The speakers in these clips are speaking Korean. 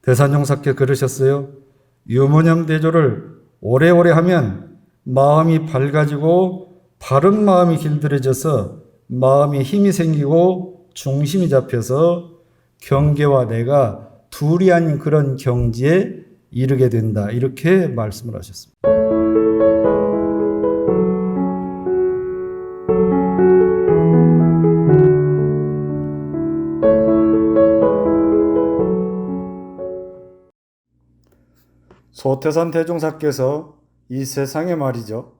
대산종사께 그러셨어요. 유무념 대조를 오래오래 하면 마음이 밝아지고 바른 마음이 길들여져서 마음에 힘이 생기고 중심이 잡혀서 경계와 내가 둘이 아닌 그런 경지에 이르게 된다. 이렇게 말씀을 하셨습니다. 소태산 대종사께서 이 세상에 말이죠,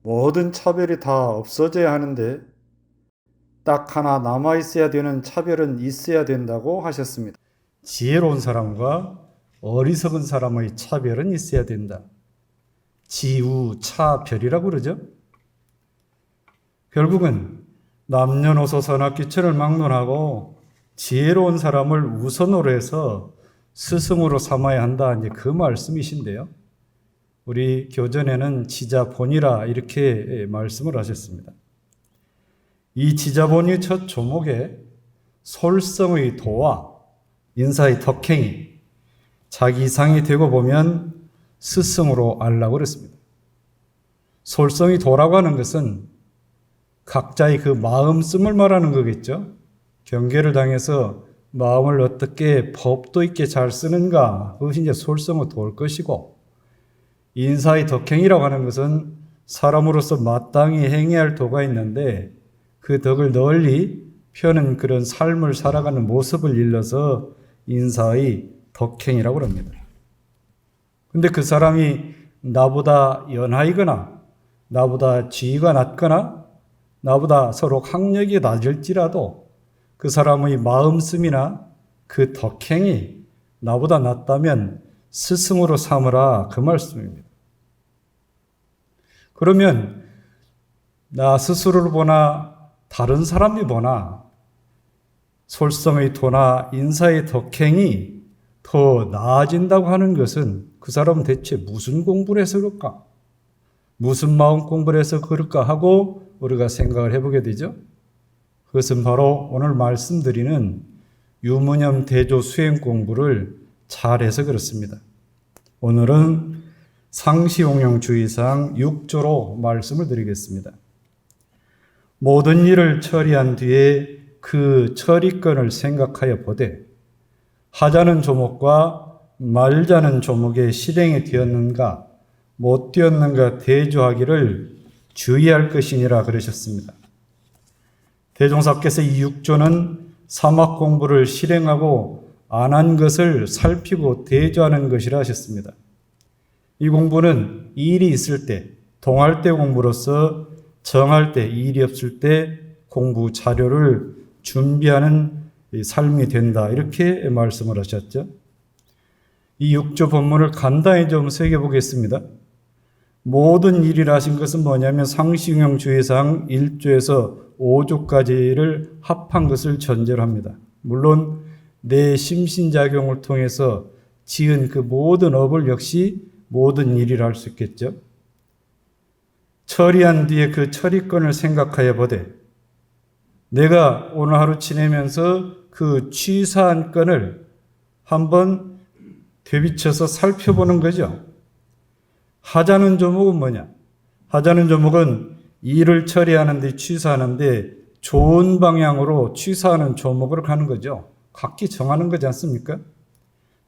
모든 차별이 다 없어져야 하는데 딱 하나 남아있어야 되는 차별은 있어야 된다고 하셨습니다. 지혜로운 사람과 어리석은 사람의 차별은 있어야 된다. 지우차별이라고 그러죠. 결국은 남녀노소 선악귀천을 막론하고 지혜로운 사람을 우선으로 해서 스승으로 삼아야 한다. 이제 그 말씀이신데요. 우리 교전에는 지자본이라 이렇게 말씀을 하셨습니다. 이 지자본의 첫 조목에 솔성의 도와 인사의 덕행이 자기 이상이 되고 보면 스승으로 알라고 그랬습니다. 솔성의 도라고 하는 것은 각자의 그 마음씀을 말하는 거겠죠. 경계를 당해서 마음을 어떻게 법도 있게 잘 쓰는가, 그것이 이제 솔성의 도일 것이고, 인사의 덕행이라고 하는 것은 사람으로서 마땅히 행해야 할 도가 있는데 그 덕을 널리 펴는 그런 삶을 살아가는 모습을 일러서 인사의 덕행이라고 합니다. 근데 그 사람이 나보다 연하이거나 나보다 지위가 낮거나 나보다 서로 학력이 낮을지라도 그 사람의 마음씀이나 그 덕행이 나보다 낫다면 스승으로 삼으라, 그 말씀입니다. 그러면 나 스스로를 보나 다른 사람이 보나 솔성의 도나 인사의 덕행이 더 나아진다고 하는 것은 그 사람은 대체 무슨 공부를 해서 그럴까? 무슨 마음 공부를 해서 그럴까 하고 우리가 생각을 해보게 되죠. 그것은 바로 오늘 말씀드리는 유무념 대조 수행 공부를 잘해서 그렇습니다. 오늘은 상시용용주의상 6조로 말씀을 드리겠습니다. 모든 일을 처리한 뒤에 그 처리권을 생각하여 보되 하자는 조목과 말자는 조목의 실행이 되었는가 못 되었는가 대조하기를 주의할 것이니라 그러셨습니다. 대종사께서 이 6조는 사막 공부를 실행하고 안 한 것을 살피고 대조하는 것이라 하셨습니다. 이 공부는 일이 있을 때, 동할 때 공부로서 정할 때, 일이 없을 때 공부 자료를 준비하는 삶이 된다. 이렇게 말씀을 하셨죠. 이 6조 본문을 간단히 좀 새겨보겠습니다. 모든 일이라 하신 것은 뭐냐면 상시용용주의상 1조에서 5조까지를 합한 것을 전제로 합니다. 물론 내 심신작용을 통해서 지은 그 모든 업을 역시 모든 일이라 할 수 있겠죠. 처리한 뒤에 그 처리권을 생각하여 보되 내가 오늘 하루 지내면서 그 취사한 건을 한번 되비쳐서 살펴보는 거죠. 하자는 조목은 뭐냐? 하자는 조목은 일을 처리하는 데 취사하는데 좋은 방향으로 취사하는 조목을 가는 거죠. 각기 정하는 거지 않습니까?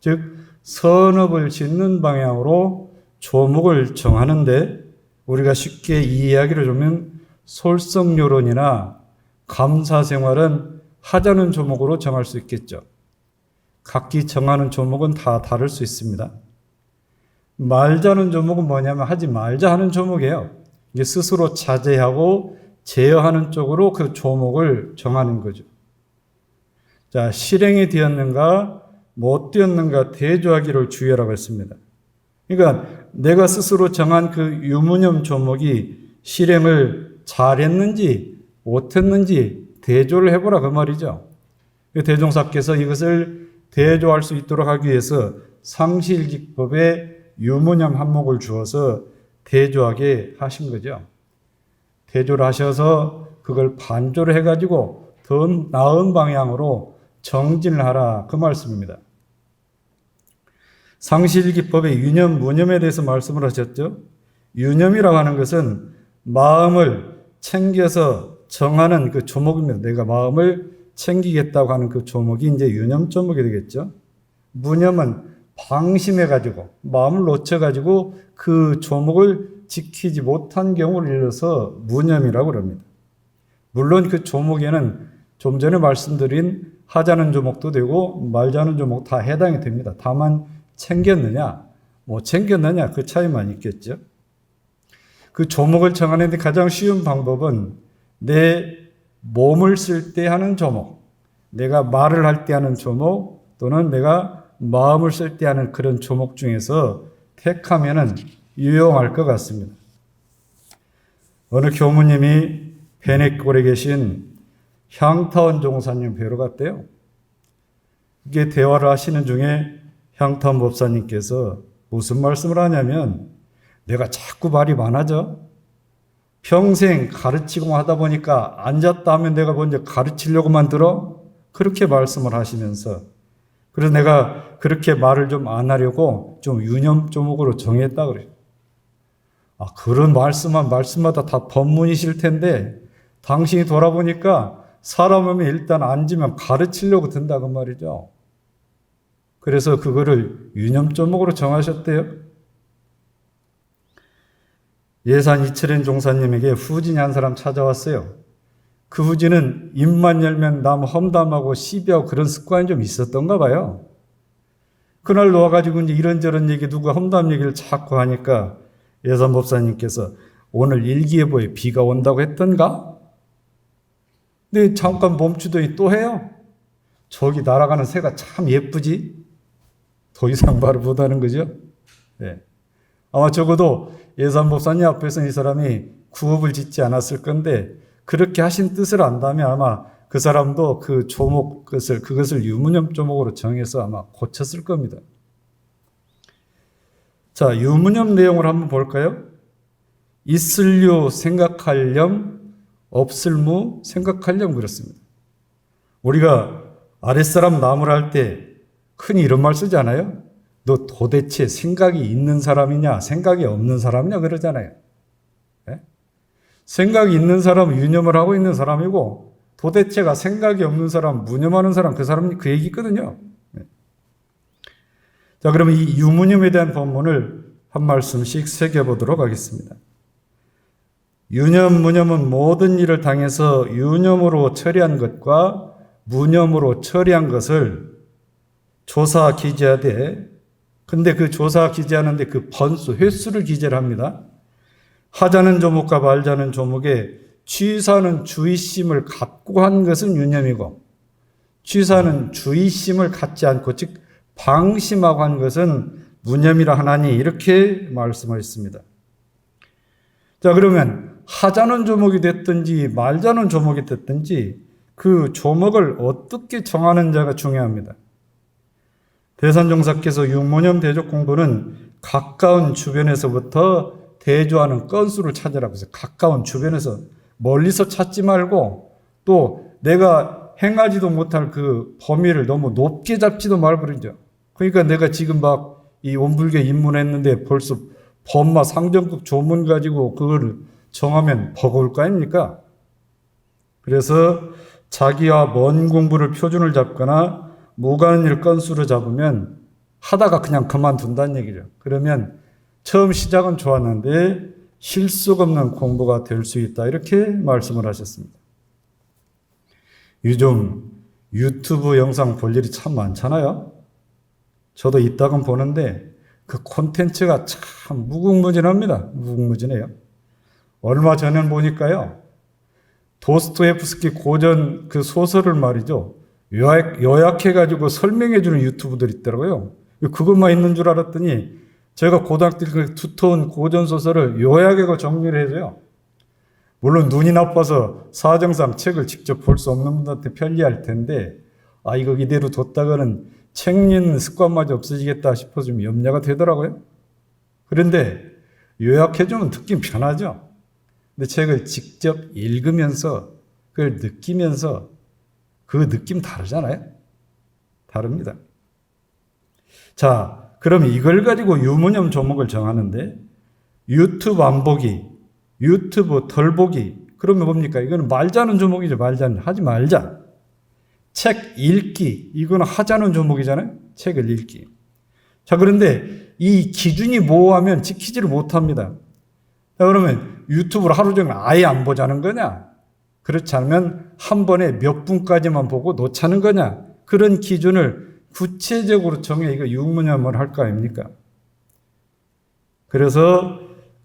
즉 선업을 짓는 방향으로 조목을 정하는데 우리가 쉽게 이해하기를 주면 솔성요론이나 감사생활은 하자는 조목으로 정할 수 있겠죠. 각기 정하는 조목은 다 다를 수 있습니다. 말자는 조목은 뭐냐면 하지 말자 하는 조목이에요. 이게 스스로 자제하고 제어하는 쪽으로 그 조목을 정하는 거죠. 자, 실행이 되었는가 못 되었는가 대조하기를 주의하라고 했습니다. 그러니까 내가 스스로 정한 그 유무념 조목이 실행을 잘했는지 못했는지 대조를 해보라, 그 말이죠. 대종사께서 이것을 대조할 수 있도록 하기 위해서 상시일직법에 유무념 한목을 주어서 대조하게 하신 거죠. 대조를 하셔서 그걸 반조를 해가지고 더 나은 방향으로 정진을 하라, 그 말씀입니다. 상실기법의 유념, 무념에 대해서 말씀을 하셨죠. 유념이라고 하는 것은 마음을 챙겨서 정하는 그 조목입니다. 내가 마음을 챙기겠다고 하는 그 조목이 이제 유념 조목이 되겠죠. 무념은 방심해가지고 마음을 놓쳐가지고 그 조목을 지키지 못한 경우를 일러서 무념이라고 합니다. 물론 그 조목에는 좀 전에 말씀드린 하자는 조목도 되고 말자는 조목 다 해당이 됩니다. 다만 챙겼느냐, 챙겼느냐 그 차이만 있겠죠. 그 조목을 정하는 데 가장 쉬운 방법은 내 몸을 쓸 때 하는 조목, 내가 말을 할 때 하는 조목, 또는 내가 마음을 쓸 때 하는 그런 조목 중에서 택하면은 유용할 것 같습니다. 어느 교무님이 베네골에 계신 향타원 종사님 뵈러 갔대요. 이게 대화를 하시는 중에 향타원 법사님께서 무슨 말씀을 하냐면, 내가 자꾸 말이 많아져. 평생 가르치고 하다 보니까 앉았다 하면 내가 먼저 가르치려고만 들어? 그렇게 말씀을 하시면서, 그래서 내가 그렇게 말을 좀 안 하려고 좀 유념 조목으로 정했다 그래요. 그런 말씀마다 다 법문이실 텐데, 당신이 돌아보니까 사람 오면 일단 앉으면 가르치려고 든다고 말이죠. 그래서 그거를 유념 조목으로 정하셨대요. 예산 이철현 종사님에게 후진이 한 사람 찾아왔어요. 그 후진은 입만 열면 남 험담하고 시비하고 그런 습관이 좀 있었던가 봐요. 그날 놓아가지고 이제 이런저런 얘기, 누가 험담 얘기를 자꾸 하니까 예산 법사님께서 오늘 일기예보에 비가 온다고 했던가? 근데 잠깐 멈추더니 또 해요. 저기 날아가는 새가 참 예쁘지? 더 이상 말을 못하는 거죠. 네. 아마 적어도 예산 법사님 앞에서 이 사람이 구업을 짓지 않았을 건데, 그렇게 하신 뜻을 안다면 아마 그 사람도 그 조목, 그것을 유무념 조목으로 정해서 아마 고쳤을 겁니다. 자, 유무념 내용을 한번 볼까요? 있을류 생각할렴, 없을무 생각할렴 그렇습니다. 우리가 아랫사람 나무를 할 때 흔히 이런 말 쓰지 않아요? 너 도대체 생각이 있는 사람이냐, 생각이 없는 사람이냐 그러잖아요. 네? 생각이 있는 사람은 유념을 하고 있는 사람이고, 도대체가 생각이 없는 사람, 무념하는 사람, 그 사람이 그 얘기 있거든요. 네. 자, 그러면 이 유무념에 대한 본문을 한 말씀씩 새겨보도록 하겠습니다. 유념, 무념은 모든 일을 당해서 유념으로 처리한 것과 무념으로 처리한 것을 조사 기재하되, 근데 그 조사 기재하는데 그 번수, 횟수를 기재를 합니다. 하자는 조목과 말자는 조목에 취사는 주의심을 갖고 한 것은 유념이고, 취사는 주의심을 갖지 않고, 즉 방심하고 한 것은 무념이라 하나니, 이렇게 말씀하셨습니다. 자, 그러면 하자는 조목이 됐든지 말자는 조목이 됐든지 그 조목을 어떻게 정하는 자가 중요합니다. 대산종사께서 유무념 대적 공부는 가까운 주변에서부터 대조하는 건수를 찾으라고 해서, 가까운 주변에서, 멀리서 찾지 말고, 또 내가 행하지도 못할 그 범위를 너무 높게 잡지도 말고 그러죠. 그러니까 내가 지금 막 이 원불교 입문했는데 벌써 법마 상정급 조문 가지고 그걸 정하면 버거울 거 아닙니까? 그래서 자기와 먼 공부를 표준을 잡거나 무관한 일 건수로 잡으면 하다가 그냥 그만둔다는 얘기죠. 그러면 처음 시작은 좋았는데 실속 없는 공부가 될 수 있다, 이렇게 말씀을 하셨습니다. 요즘 유튜브 영상 볼 일이 참 많잖아요. 저도 이따금 보는데 그 콘텐츠가 참 무궁무진합니다. 무궁무진해요. 얼마 전에 보니까요, 도스토옙스키 고전 그 소설을 말이죠, 요약해가지고 설명해주는 유튜브들 있더라고요. 그것만 있는 줄 알았더니 제가 고등학교 때 두터운 고전소설을 요약하고 정리를 해줘요. 물론 눈이 나빠서 사정상 책을 직접 볼 수 없는 분들한테 편리할 텐데, 이거 이대로 뒀다가는 책 읽는 습관마저 없어지겠다 싶어서 좀 염려가 되더라고요. 그런데 요약해주면 듣긴 편하죠. 근데 책을 직접 읽으면서 그걸 느끼면서 그 느낌 다르잖아요. 다릅니다. 자, 그럼 이걸 가지고 유무념 조목을 정하는데 유튜브 안 보기, 유튜브 덜 보기, 그러면 뭡니까? 이거는 말자는 조목이죠. 말자는. 하지 말자. 책 읽기, 이거는 하자는 조목이잖아요. 책을 읽기. 자, 그런데 이 기준이 모호하면 지키지를 못합니다. 자, 그러면 유튜브를 하루 종일 아예 안 보자는 거냐? 그렇지 않으면 한 번에 몇 분까지만 보고 놓자는 거냐? 그런 기준을 구체적으로 정해 이거 유무념을 할 거 아닙니까? 그래서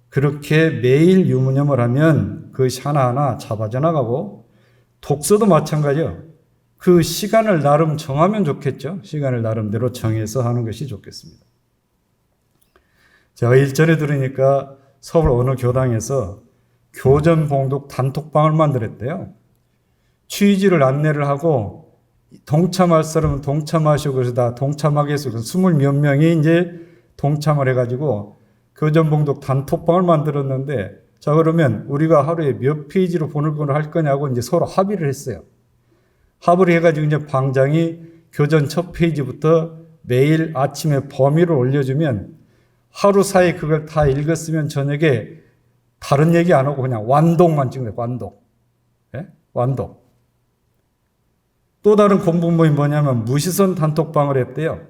그렇게 매일 유무념을 하면 그것이 하나하나 잡아져 나가고, 독서도 마찬가지요. 그 시간을 나름 정하면 좋겠죠. 시간을 나름대로 정해서 하는 것이 좋겠습니다. 제가 일전에 들으니까 서울 어느 교당에서 교전 봉독 단톡방을 만들었대요. 취지를 안내를 하고 동참할 사람은 동참하시고, 그래서 다 동참하겠어요. 20몇 명이 이제 동참을 해가지고 교전 봉독 단톡방을 만들었는데, 자, 그러면 우리가 하루에 몇 페이지로 보낼 걸 할 거냐고 이제 서로 합의를 했어요. 합의를 해가지고 이제 방장이 교전 첫 페이지부터 매일 아침에 범위를 올려주면 하루 사이에 그걸 다 읽었으면 저녁에 다른 얘기 안 하고 그냥 완독만 찍는 거예요. 완독. 예? 완독. 또 다른 공부 모임이 뭐냐면 무시선 단톡방을 했대요.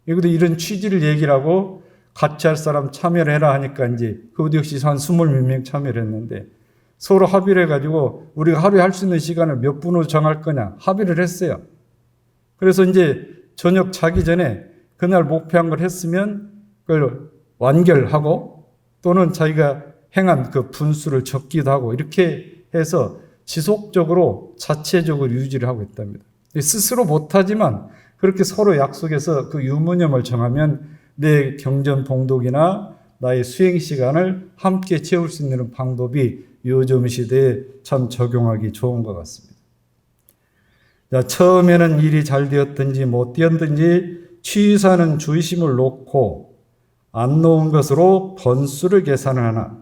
이것도 이런 취지를 얘기를 하고 같이 할 사람 참여를 해라 하니까 이제 그것도 역시 한 20몇 명 참여를 했는데, 서로 합의를 해가지고 우리가 하루에 할 수 있는 시간을 몇 분으로 정할 거냐 합의를 했어요. 그래서 이제 저녁 자기 전에 그날 목표한 걸 했으면 그걸 완결하고, 또는 자기가 행한 그 분수를 적기도 하고, 이렇게 해서 지속적으로 자체적으로 유지를 하고 있답니다. 스스로 못하지만 그렇게 서로 약속해서 그 유무념을 정하면 내 경전 봉독이나 나의 수행 시간을 함께 채울 수 있는 방법이 요즘 시대에 참 적용하기 좋은 것 같습니다. 자, 처음에는 일이 잘 되었든지 못 되었든지 취사는 주의심을 놓고 안 놓은 것으로 번수를 계산을 하나.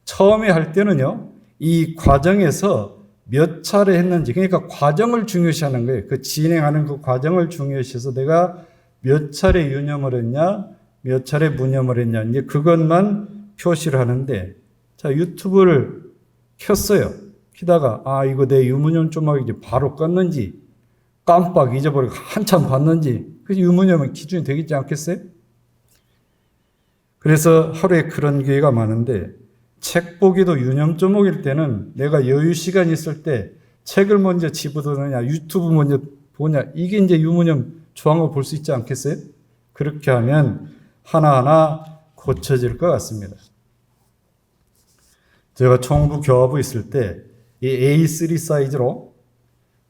처음에 할 때는요, 이 과정에서 몇 차례 했는지, 그러니까 과정을 중요시하는 거예요. 그 진행하는 그 과정을 중요시해서 내가 몇 차례 유념을 했냐, 몇 차례 무념을 했냐, 이제 그것만 표시를 하는데, 자, 유튜브를 켰어요. 키다가, 아, 이거 내 유무념 조목이지, 바로 껐는지, 깜빡 잊어버리고 한참 봤는지, 그 유무념은 기준이 되겠지 않겠어요? 그래서 하루에 그런 기회가 많은데, 책 보기도 유념 조목일 때는 내가 여유 시간이 있을 때 책을 먼저 집어드느냐, 유튜브 먼저 보냐, 이게 이제 유무념 조항을 볼 수 있지 않겠어요? 그렇게 하면 하나하나 고쳐질 것 같습니다. 제가 총부 교화부 있을 때 이 A3 사이즈로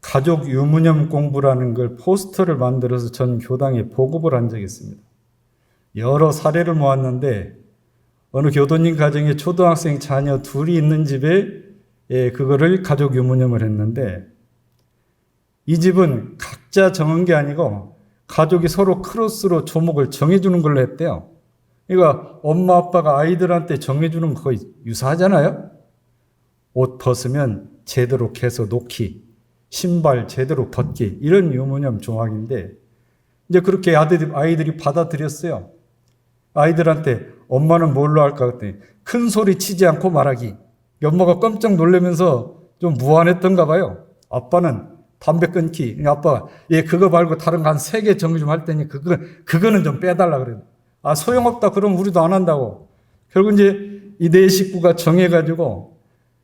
가족 유무념 공부라는 걸 포스터를 만들어서 전 교당에 보급을 한 적이 있습니다. 여러 사례를 모았는데 어느 교도님 가정에 초등학생 자녀 둘이 있는 집에 그거를 가족 유무념을 했는데, 이 집은 각자 정한 게 아니고 가족이 서로 크로스로 조목을 정해주는 걸로 했대요. 그러니까 엄마 아빠가 아이들한테 정해주는 거 거의 유사하잖아요. 옷 벗으면 제대로 개서 놓기, 신발 제대로 벗기, 이런 유무념 조항인데, 이제 그렇게 아이들이 받아들였어요. 아이들한테 엄마는 뭘로 할까 그랬더니 큰 소리 치지 않고 말하기. 엄마가 깜짝 놀라면서 좀 무안했던가 봐요. 아빠는 담배 끊기. 아빠가 그거 말고 다른 거 한 3개 정리 좀 할 테니 그거는 좀 빼달라 그래요. 아, 소용없다. 그럼 우리도 안 한다고. 결국 이제 이 네 식구가 정해가지고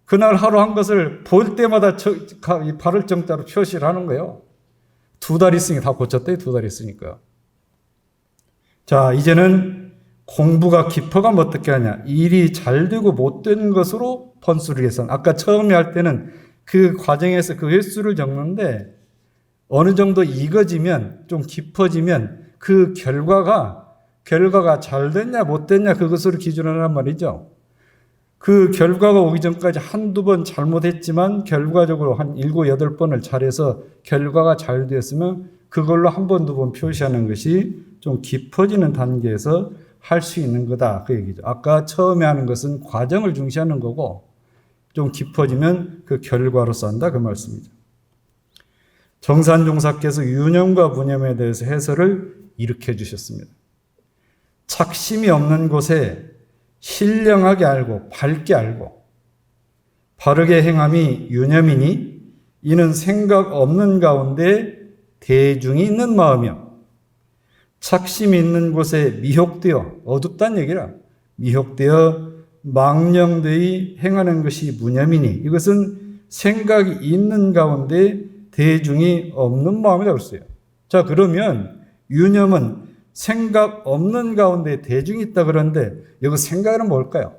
그날 하루 한 것을 볼 때마다 바를 정자로 표시를 하는 거예요. 2달 있으니까 다 고쳤대. 2달 있으니까. 자, 이제는 공부가 깊어가면 어떻게 하냐. 일이 잘 되고 못 된 것으로 번수를 계산. 아까 처음에 할 때는 그 과정에서 그 횟수를 적는데, 어느 정도 익어지면, 좀 깊어지면 그 결과가 잘 됐냐 못 됐냐 그것으로 기준하란 말이죠. 그 결과가 오기 전까지 한두 번 잘못했지만 결과적으로 한 7, 8번을 잘해서 결과가 잘 되었으면 그걸로 한 번, 두 번 표시하는 것이 좀 깊어지는 단계에서 할 수 있는 거다, 그 얘기죠. 아까 처음에 하는 것은 과정을 중시하는 거고, 좀 깊어지면 그 결과로서 한다, 그 말씀이죠. 정산종사께서 유념과 무념에 대해서 해설을 이렇게 해주셨습니다. 착심이 없는 곳에 신령하게 알고 밝게 알고 바르게 행함이 유념이니 이는 생각 없는 가운데 대중이 있는 마음이요 착심이 있는 곳에 미혹되어 어둡다는 얘기라 미혹되어 망령되이 행하는 것이 무념이니 이것은 생각이 있는 가운데 대중이 없는 마음이라고 했어요. 자, 그러면 유념은 생각 없는 가운데 대중이 있다 그러는데 여기 생각은 뭘까요?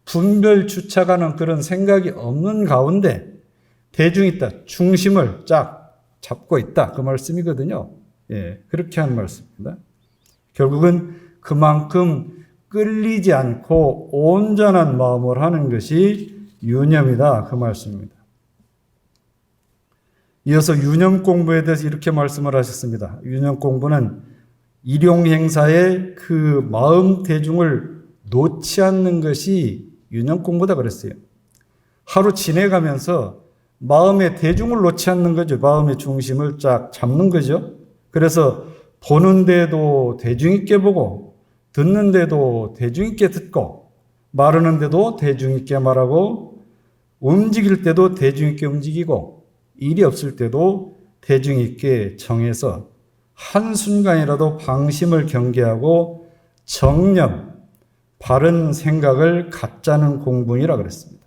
분별 주착하는 그런 생각이 없는 가운데 대중이 있다. 중심을 쫙 잡고 있다. 그 말씀이거든요. 예, 그렇게 하는 말씀입니다. 결국은 그만큼 끌리지 않고 온전한 마음을 하는 것이 유념이다. 그 말씀입니다. 이어서 유념 공부에 대해서 이렇게 말씀을 하셨습니다. 유념 공부는 일용행사의 그 마음 대중을 놓지 않는 것이 유념 공부다 그랬어요. 하루 지내가면서 마음의 대중을 놓지 않는 거죠. 마음의 중심을 쫙 잡는 거죠. 그래서 보는데도 대중 있게 보고 듣는데도 대중 있게 듣고 말하는데도 대중 있게 말하고 움직일 때도 대중 있게 움직이고 일이 없을 때도 대중 있게 정해서 한순간이라도 방심을 경계하고 정념, 바른 생각을 갖자는 공부이라 그랬습니다.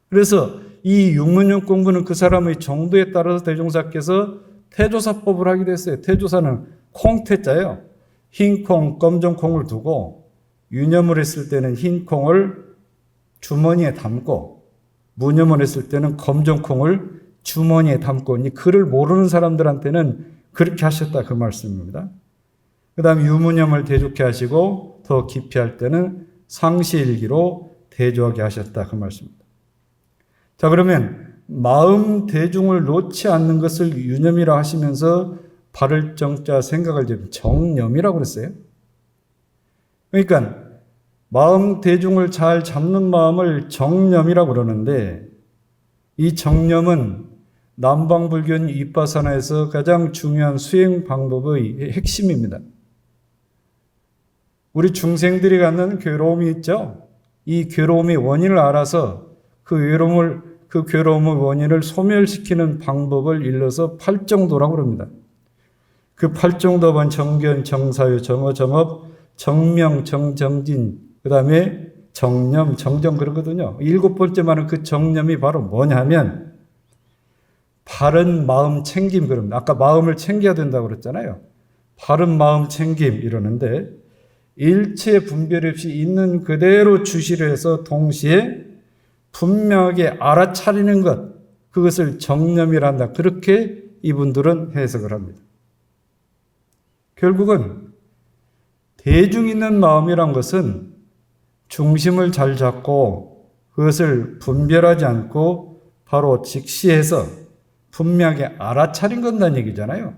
그래서 이 육문용 공부는 그 사람의 정도에 따라서 대종사께서 태조사법을 하기도 했어요. 태조사는 콩태자예요. 흰 콩, 검정 콩을 두고 유념을 했을 때는 흰 콩을 주머니에 담고 무념을 했을 때는 검정 콩을 주머니에 담고 글을 모르는 사람들한테는 그렇게 하셨다 그 말씀입니다. 그 다음에 유무념을 대조케 하시고 더 깊이 할 때는 상시일기로 대조하게 하셨다 그 말씀입니다. 자, 그러면 마음 대중을 놓지 않는 것을 유념이라 하시면서 바를 정자 생각을 정념이라고 그랬어요. 그러니까 마음 대중을 잘 잡는 마음을 정념이라고 그러는데 이 정념은 남방불교 윗바사나에서 가장 중요한 수행 방법의 핵심입니다. 우리 중생들이 갖는 괴로움이 있죠. 이 괴로움의 원인을 알아서 그 괴로움의 원인을 소멸시키는 방법을 일러서 팔정도라고 합니다. 그 팔정도는 정견, 정사유, 정어, 정업, 정명, 정정진, 그 다음에 정념, 정정 그러거든요. 7번째만은 그 정념이 바로 뭐냐면 바른 마음 챙김 그럽니다. 아까 마음을 챙겨야 된다고 그랬잖아요. 바른 마음 챙김 이러는데 일체 분별 없이 있는 그대로 주시를 해서 동시에 분명하게 알아차리는 것, 그것을 정념이라 한다. 그렇게 이분들은 해석을 합니다. 결국은 대중 있는 마음이란 것은 중심을 잘 잡고 그것을 분별하지 않고 바로 직시해서 분명하게 알아차린 건다는 얘기잖아요.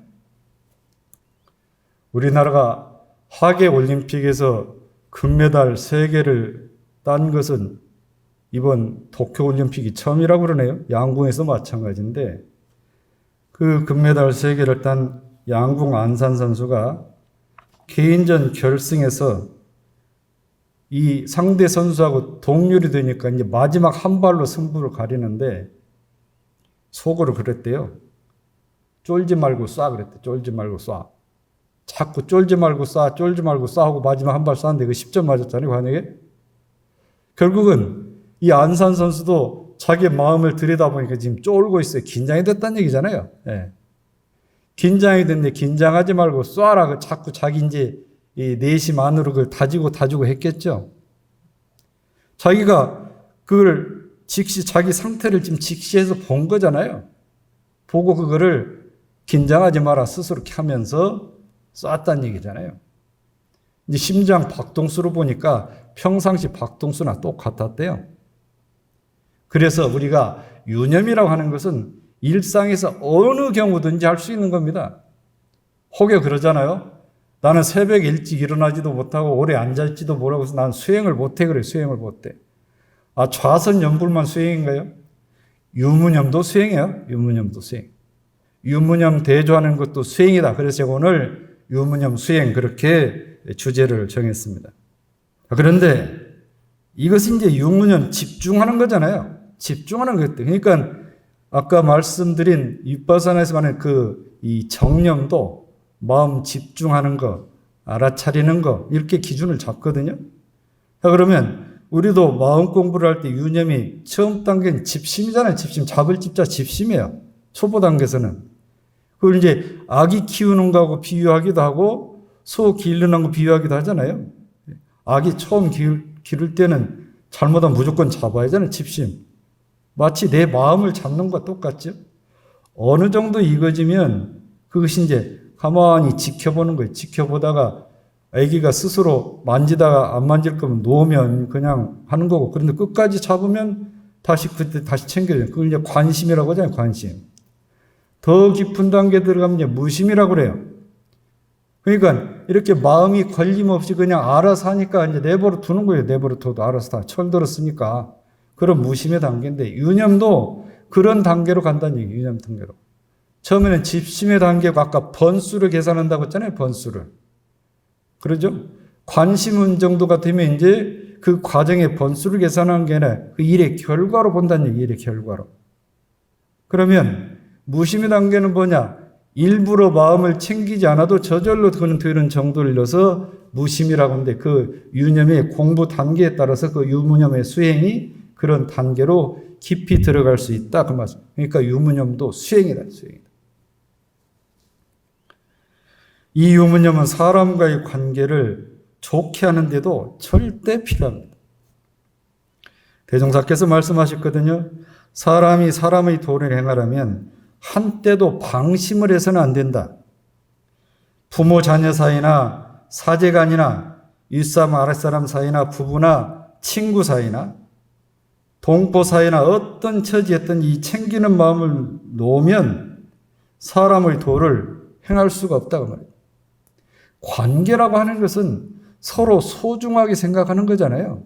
우리나라가 하계올림픽에서 금메달 3개를 딴 것은 이번 도쿄올림픽이 처음이라고 그러네요. 양궁에서 마찬가지인데 그 금메달 3개를 딴 양궁 안산 선수가 개인전 결승에서 이 상대 선수하고 동률이 되니까 이제 마지막 한 발로 승부를 가리는데 속으로 그랬대요. 쫄지 말고 쏴 그랬대. 쫄지 말고 쏴. 자꾸 쫄지 말고 쏴, 쫄지 말고 쏴 하고 마지막 한 발 쐈는데 그 10점 맞았잖아요. 관역에. 결국은 이 안산 선수도 자기 마음을 들여다보니까 지금 쫄고 있어요. 긴장이 됐다는 얘기잖아요. 예. 긴장이 됐는데 긴장하지 말고 쏴라. 자꾸 자기 이제 이 내심 안으로 그걸 다지고 했겠죠. 자기가 그걸 자기 상태를 지금 직시해서 본 거잖아요. 보고 그거를 긴장하지 마라 스스로 이렇게 하면서 쐈다는 얘기잖아요. 이제 심장 박동수로 보니까 평상시 박동수나 똑같았대요. 그래서 우리가 유념이라고 하는 것은 일상에서 어느 경우든지 할 수 있는 겁니다. 혹여 그러잖아요. 나는 새벽에 일찍 일어나지도 못하고 오래 앉아있지도 못하고 해서 난 수행을 못해 그래요. 수행을 못해. 아, 좌선 염불만 수행인가요? 유무념도 수행이에요. 유무념도 수행. 유무념 대조하는 것도 수행이다. 그래서 제가 오늘 유무념 수행 그렇게 주제를 정했습니다. 그런데 이것이 이제 유무념 집중하는 거잖아요. 집중하는 것. 그러니까 아까 말씀드린 윗바산에서 말하는 이 정념도 마음 집중하는 거, 알아차리는 거 이렇게 기준을 잡거든요. 그러면 우리도 마음 공부를 할 때 유념이 처음 단계는 집심이잖아요. 집심. 잡을 집자 집심이에요. 초보 단계에서는. 그걸 이제 아기 키우는 거하고 비유하기도 하고 소 기르는 거 비유하기도 하잖아요. 아기 처음 기를 때는 잘못하면 무조건 잡아야 하잖아요. 집심. 마치 내 마음을 잡는 것과 똑같죠. 어느 정도 익어지면 그것이 이제 가만히 지켜보는 거예요. 지켜보다가 아기가 스스로 만지다가 안 만질 거면 놓으면 그냥 하는 거고, 그런데 끝까지 잡으면 그때 다시 챙겨줘요. 그걸 이제 관심이라고 하잖아요. 관심. 더 깊은 단계에 들어가면 이제 무심이라고 그래요. 그러니까 이렇게 마음이 걸림없이 그냥 알아서 하니까 이제 내버려 두는 거예요. 내버려 둬도 알아서 다 철들었으니까. 그런 무심의 단계인데 유념도 그런 단계로 간다는 얘기예요. 유념 단계로. 처음에는 집심의 단계고 아까 번수를 계산한다고 했잖아요. 번수를. 그러죠? 관심은 정도가 되면 이제 그 과정의 번수를 계산하는 게 아니라 그 일의 결과로 본다는 얘기예요. 일의 결과로. 그러면 무심의 단계는 뭐냐? 일부러 마음을 챙기지 않아도 저절로 되는 정도를 이뤄서 무심이라고 하는데 그 유념의 공부 단계에 따라서 그 유무념의 수행이 그런 단계로 깊이 들어갈 수 있다. 그 말씀. 그러니까 유무념도 수행이다. 수행이다. 이 유무념은 사람과의 관계를 좋게 하는데도 절대 필요합니다. 대종사께서 말씀하셨거든요. 사람이 사람의 도를 행하려면 한때도 방심을 해서는 안 된다. 부모 자녀 사이나 사제간이나 윗사람 아랫사람 사이나 부부나 친구 사이나 동포 사이나 어떤 처지였든 이 챙기는 마음을 놓으면 사람의 도를 행할 수가 없다고 말이에요. 관계라고 하는 것은 서로 소중하게 생각하는 거잖아요.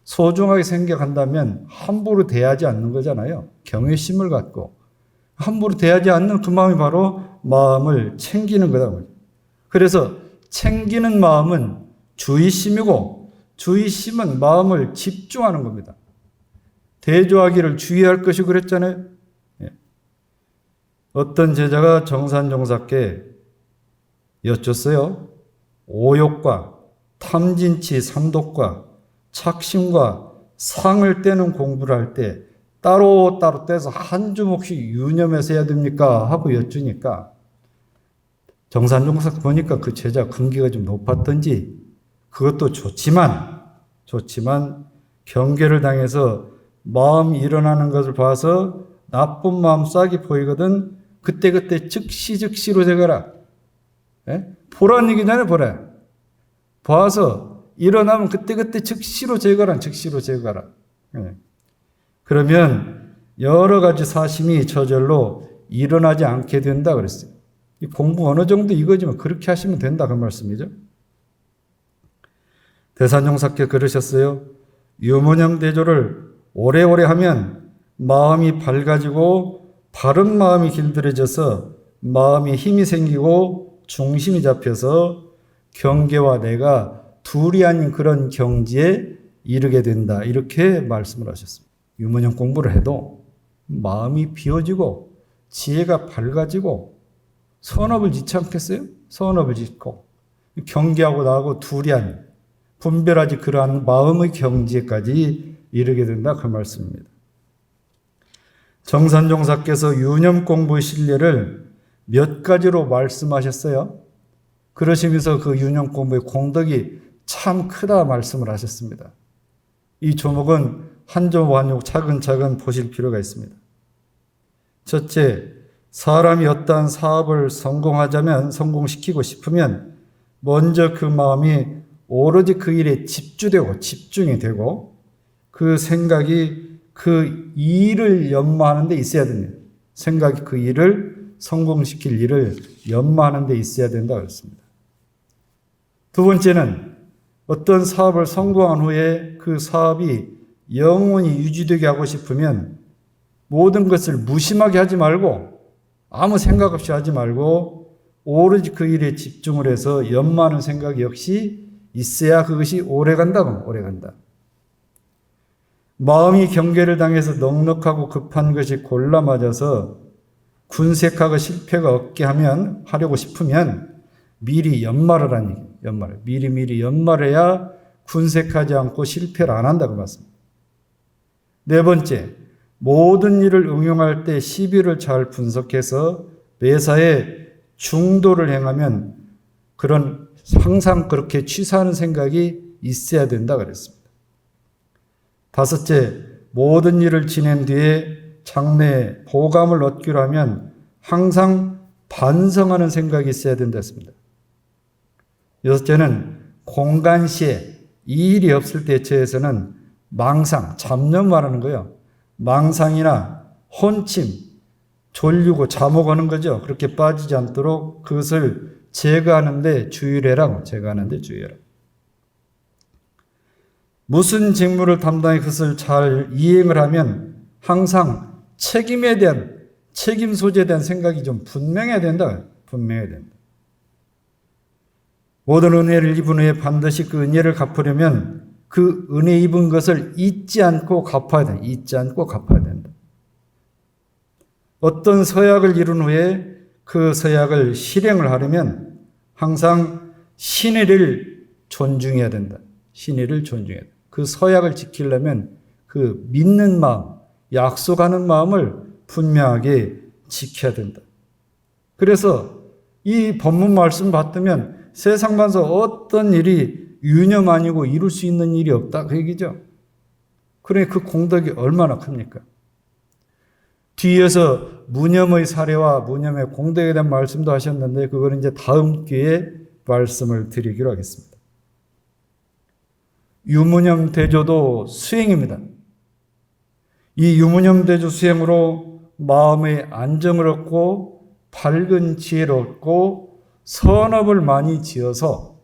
소중하게 생각한다면 함부로 대하지 않는 거잖아요. 경외심을 갖고 함부로 대하지 않는 그 마음이 바로 마음을 챙기는 거다. 그래서 챙기는 마음은 주의심이고 주의심은 마음을 집중하는 겁니다. 대조하기를 주의할 것이 그랬잖아요. 어떤 제자가 정산종사께 여쭸어요. 오욕과 탐진치 삼독과 착심과 상을 떼는 공부를 할 때 따로따로 떼서 한 주먹씩 유념해서 해야 됩니까? 하고 여쭈니까 정산종사 보니까 그 제자 근기가 좀 높았던지 그것도 좋지만 경계를 당해서 마음이 일어나는 것을 봐서 나쁜 마음 싹이 보이거든 그때 즉시로 제거라. 보라는 얘기잖아요. 보라. 봐서 일어나면 그때 즉시로 제거라. 그러면 여러 가지 사심이 저절로 일어나지 않게 된다 그랬어요. 이 공부 어느 정도 이거지만 그렇게 하시면 된다 그 말씀이죠. 대산종사께 그러셨어요. 유무념 대조를 오래오래 하면 마음이 밝아지고 바른 마음이 길들여져서 마음에 힘이 생기고 중심이 잡혀서 경계와 내가 둘이 아닌 그런 경지에 이르게 된다. 이렇게 말씀을 하셨습니다. 유무념 공부를 해도 마음이 비워지고 지혜가 밝아지고 선업을 짓지 않겠어요? 선업을 짓고 경계하고 나하고 둘이 아닌 분별하지 그러한 마음의 경지에까지 이르게 된다. 그 말씀입니다. 정산종사께서 유념 공부의 신뢰를 몇 가지로 말씀하셨어요. 그러시면서 그 유념 공부의 공덕이 참 크다 말씀을 하셨습니다. 이 조목은 한 조목 한 조목 차근차근 보실 필요가 있습니다. 첫째, 사람이 어떠한 사업을 성공시키고 싶으면 먼저 그 마음이 오로지 그 일에 집중이 되고 그 생각이 그 일을 연마하는 데 있어야 됩니다. 생각이 그 일을 성공시킬 일을 연마하는 데 있어야 된다 그랬습니다. 두 번째는 어떤 사업을 성공한 후에 그 사업이 영원히 유지되게 하고 싶으면 모든 것을 무심하게 하지 말고 아무 생각 없이 하지 말고 오로지 그 일에 집중을 해서 연마하는 생각 역시 있어야 그것이 오래간다. 오래간다. 마음이 경계를 당해서 넉넉하고 급한 것이 골라 맞아서 군색하고 실패가 없게 하려고 싶으면 미리 연말을 하니, 미리 연말해야 군색하지 않고 실패를 안 한다고 말씀입니다. 네 번째, 모든 일을 응용할 때 시비를 잘 분석해서 매사에 중도를 행하면 항상 그렇게 취사하는 생각이 있어야 된다 그랬습니다. 다섯째, 모든 일을 지낸 뒤에 장래에 보감을 얻기로 하면 항상 반성하는 생각이 있어야 된다 했습니다. 여섯째는 공간시에 이 일이 없을 때 처해서는 망상, 잡념 말하는 거예요. 망상이나 혼침, 졸리고 잠 오는 거죠. 그렇게 빠지지 않도록 그것을 제거하는데 주의를 해라. 무슨 직무를 담당해 그것을 잘 이행을 하면 항상 책임 소재에 대한 생각이 좀 분명해야 된다. 모든 은혜를 입은 후에 반드시 그 은혜를 갚으려면 그 은혜 입은 것을 잊지 않고 갚아야 된다. 어떤 서약을 이룬 후에 그 서약을 실행을 하려면 항상 신의를 존중해야 된다. 그 서약을 지키려면 그 믿는 마음, 약속하는 마음을 분명하게 지켜야 된다. 그래서 이 본문 말씀 받으면 세상 만사 어떤 일이 유념 아니고 이룰 수 있는 일이 없다 그 얘기죠. 그러니 그 공덕이 얼마나 큽니까? 뒤에서 무념의 사례와 무념의 공덕에 대한 말씀도 하셨는데 그거는 이제 다음 기회에 말씀을 드리기로 하겠습니다. 유무념 대조도 수행입니다. 이 유무념 대조 수행으로 마음의 안정을 얻고 밝은 지혜를 얻고 선업을 많이 지어서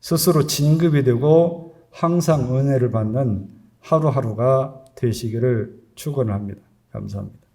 스스로 진급이 되고 항상 은혜를 받는 하루하루가 되시기를 축원합니다. 감사합니다.